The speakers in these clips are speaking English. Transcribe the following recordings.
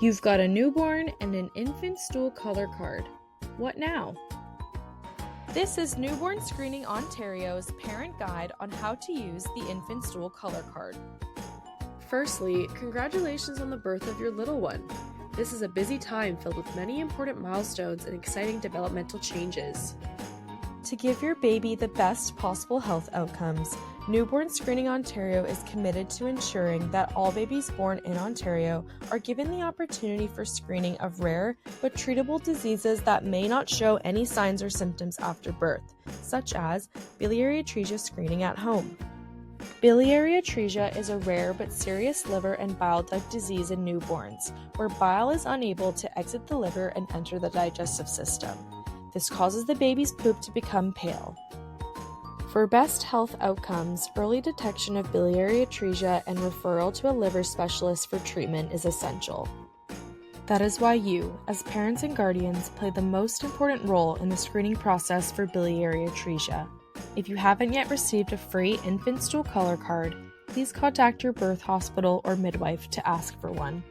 You've got a newborn and an infant stool color card. What now? This is Newborn Screening Ontario's parent guide on how to use the infant stool color card. Firstly, congratulations on the birth of your little one. This is a busy time filled with many important milestones and exciting developmental changes. To give your baby the best possible health outcomes, Newborn Screening Ontario is committed to ensuring that all babies born in Ontario are given the opportunity for screening of rare but treatable diseases that may not show any signs or symptoms after birth, such as biliary atresia screening at home. Biliary atresia is a rare but serious liver and bile duct disease in newborns, where bile is unable to exit the liver and enter the digestive system. This causes the baby's poop to become pale. For best health outcomes, early detection of biliary atresia and referral to a liver specialist for treatment is essential. That is why you, as parents and guardians, play the most important role in the screening process for biliary atresia. If you haven't yet received a free infant stool color card, please contact your birth hospital or midwife to ask for one.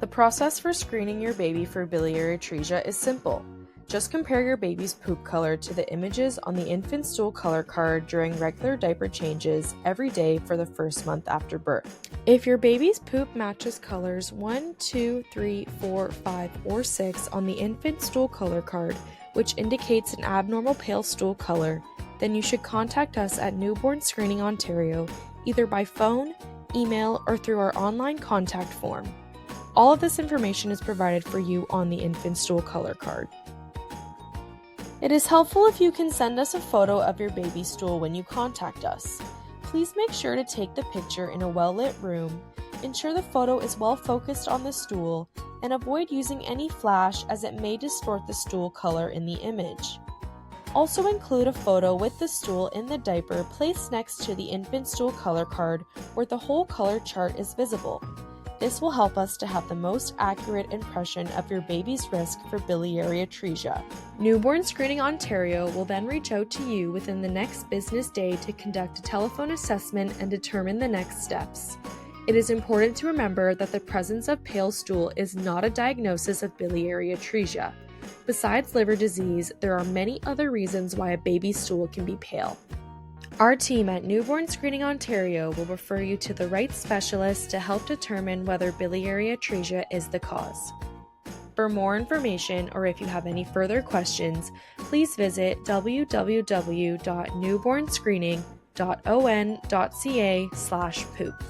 The process for screening your baby for biliary atresia is simple. Just compare your baby's poop color to the images on the infant stool color card during regular diaper changes every day for the first month after birth. If your baby's poop matches colors 1, 2, 3, 4, 5, or 6 on the infant stool color card, which indicates an abnormal pale stool color, then you should contact us at Newborn Screening Ontario either by phone, email, or through our online contact form. All of this information is provided for you on the infant stool color card. It is helpful if you can send us a photo of your baby's stool when you contact us. Please make sure to take the picture in a well-lit room, ensure the photo is well focused on the stool, and avoid using any flash as it may distort the stool color in the image. Also include a photo with the stool in the diaper placed next to the infant stool color card where the whole color chart is visible. This will help us to have the most accurate impression of your baby's risk for biliary atresia. Newborn Screening Ontario will then reach out to you within the next business day to conduct a telephone assessment and determine the next steps. It is important to remember that the presence of pale stool is not a diagnosis of biliary atresia. Besides liver disease, there are many other reasons why a baby's stool can be pale. Our team at Newborn Screening Ontario will refer you to the right specialist to help determine whether biliary atresia is the cause. For more information, or if you have any further questions, please visit www.newbornscreening.on.ca/poop.